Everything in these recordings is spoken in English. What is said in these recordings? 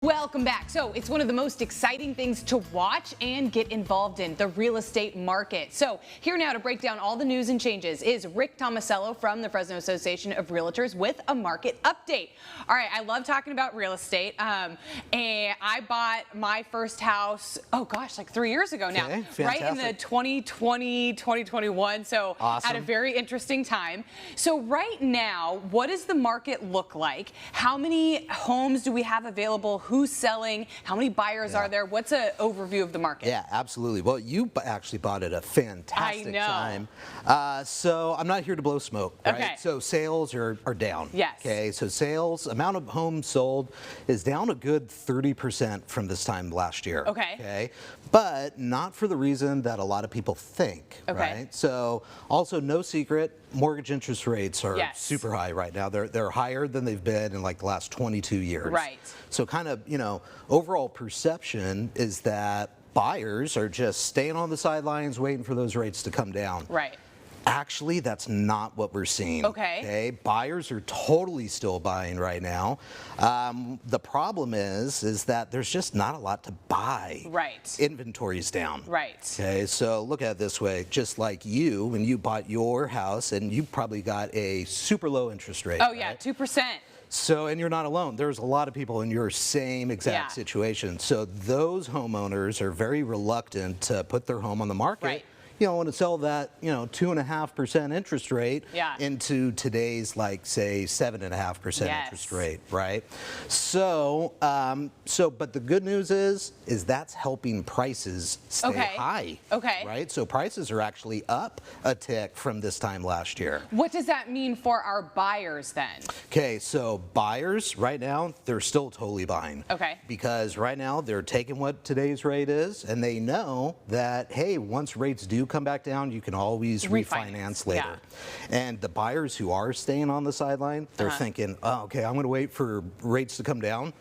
Welcome back. So it's one of the most exciting things to watch and get involved in, the real estate market. So here now to break down all the news and changes is Rick Tomasello from the Fresno Association of Realtors with a market update. All right, I love talking about real estate. And I bought my first house, oh gosh, like 3 years ago now, right in the 2020, 2021. So awesome. At a very interesting time. So right now, what does the market look like? How many homes do we have available? Who's selling? How many buyers are there? What's an overview of the market? Yeah, absolutely. Well, you actually bought at a fantastic time. So I'm not here to blow smoke, right? Okay. So sales are down. Yes. Okay, so sales, amount of homes sold is down a good 30% from this time last year. Okay. Okay, but not for the reason that a lot of people think, right? So also no secret, mortgage interest rates are super high right now. They're higher than they've been in like the last 22 years. Right. So kind of, overall perception is that buyers are just staying on the sidelines waiting for those rates to come down. Right. Actually, that's not what we're seeing. Okay. Buyers are totally still buying right now. The problem is that there's just not a lot to buy. Right. Inventory's down. Right. Okay, so look at it this way. Just like you, when you bought your house, and you probably got a super low interest rate. Oh, yeah, 2%. So, and you're not alone. There's a lot of people in your same exact situation. So those homeowners are very reluctant to put their home on the market. Right. Want to sell that, 2.5% interest rate into today's, like, say, 7.5% interest rate, right? So, but the good news is that's helping prices stay high. Okay. Right? So prices are actually up a tick from this time last year. What does that mean for our buyers then? Okay, so buyers right now, they're still totally buying. Okay. Because right now they're taking what today's rate is, and they know that, hey, once rates do come back down, you can always refinance later. And the buyers who are staying on the sideline, they're thinking, oh, okay, I'm going to wait for rates to come down.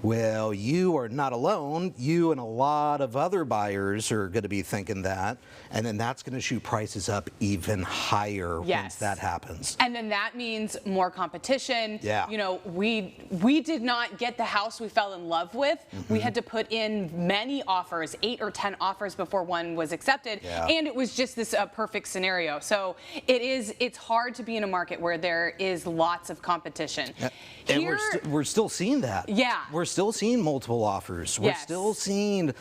Well, you are not alone. You and a lot of other buyers are going to be thinking that, and then that's going to shoot prices up even higher once that happens. And then that means more competition. Yeah. We did not get the house we fell in love with. We had to put in many offers, 8 or 10 offers before one was accepted, and it was just this perfect scenario. So it's hard to be in a market where there is lots of competition. And we're still seeing that. Yeah. We're still seeing multiple offers. We're still seeing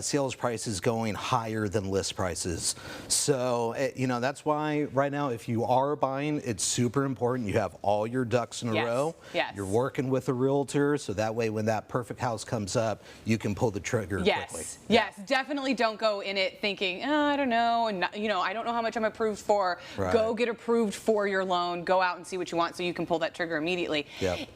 sales prices going higher than list prices. So, that's why right now, if you are buying, it's super important you have all your ducks in a row. You're working with a realtor, so that way when that perfect house comes up, you can pull the trigger quickly. Yes, definitely don't go in it thinking, oh, I don't know, and I don't know how much I'm approved for. Go get approved for your loan. Go out and see what you want so you can pull that trigger immediately.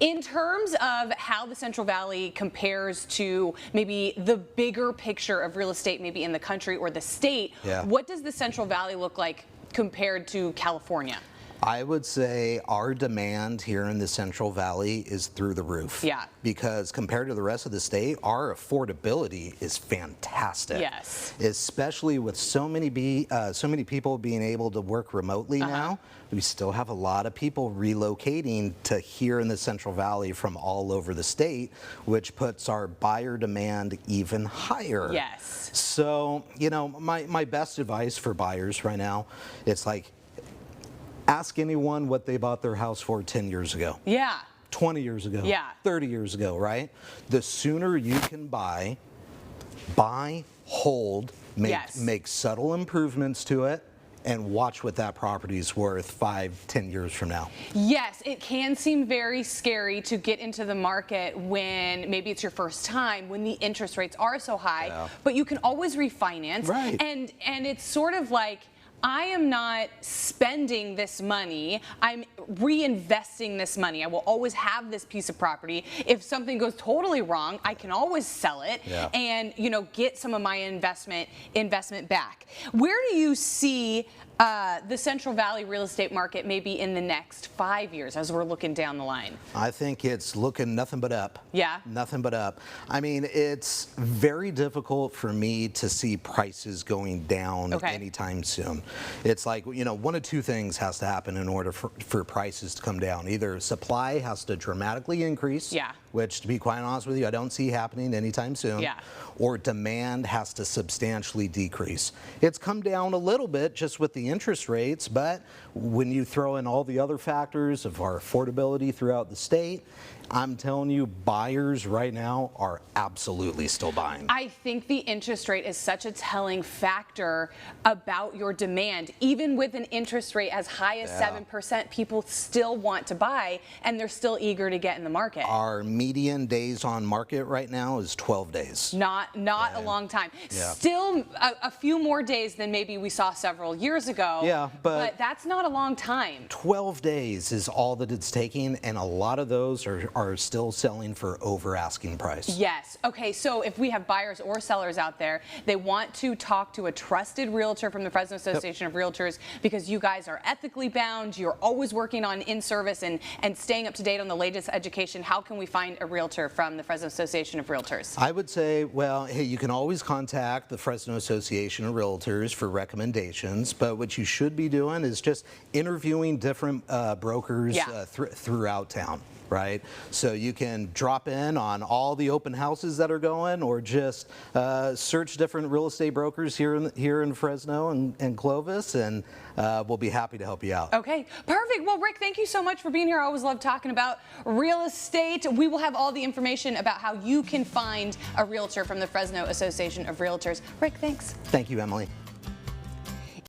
In terms of how the Central Valley compares to maybe the bigger picture of real estate, maybe in the country or the state, what does the Central Valley look like compared to California? I would say our demand here in the Central Valley is through the roof. Yeah. Because compared to the rest of the state, our affordability is fantastic. Yes. Especially with so many people being able to work remotely now. We still have a lot of people relocating to here in the Central Valley from all over the state, which puts our buyer demand even higher. Yes. So, my best advice for buyers right now, it's like, ask anyone what they bought their house for 10 years ago. 20 years ago. 30 years ago, right? The sooner you can buy, hold, make subtle improvements to it, and watch what that property is worth 5-10 years from now. Yes, it can seem very scary to get into the market when maybe it's your first time, when the interest rates are so high, but you can always refinance. Right. And it's sort of like, I am not spending this money, I'm reinvesting this money. I will always have this piece of property. If something goes totally wrong, I can always sell it and get some of my investment back. Where do you see the Central Valley real estate market maybe in the next 5 years as we're looking down the line? I think it's looking nothing but up. Yeah. Nothing but up. I mean, it's very difficult for me to see prices going down anytime soon. It's like, one of two things has to happen in order for prices to come down. Either supply has to dramatically increase, which to be quite honest with you, I don't see happening anytime soon, Yeah. or demand has to substantially decrease. It's come down a little bit just with the interest rates, but when you throw in all the other factors of our affordability throughout the state, I'm telling you, buyers right now are absolutely still buying. I think the interest rate is such a telling factor about your demand. Even with an interest rate as high as 7%, people still want to buy, and they're still eager to get in the market. Our median days on market right now is 12 days. Not a long time. Yeah. Still a few more days than maybe we saw several years ago. Yeah, but that's not a long time. 12 days is all that it's taking, and a lot of those are still selling for over asking price. Yes. Okay, so if we have buyers or sellers out there, they want to talk to a trusted realtor from the Fresno Association of Realtors because you guys are ethically bound, you're always working on in-service and staying up to date on the latest education. How can we find a realtor from the Fresno Association of Realtors? I would say, well, hey, you can always contact the Fresno Association of Realtors for recommendations, but what you should be doing is just interviewing different brokers throughout town. Right? So you can drop in on all the open houses that are going, or just search different real estate brokers here in Fresno and Clovis, and we'll be happy to help you out. Okay, perfect. Well, Rick, thank you so much for being here. I always love talking about real estate. We will have all the information about how you can find a realtor from the Fresno Association of Realtors. Rick, thanks. Thank you, Emily.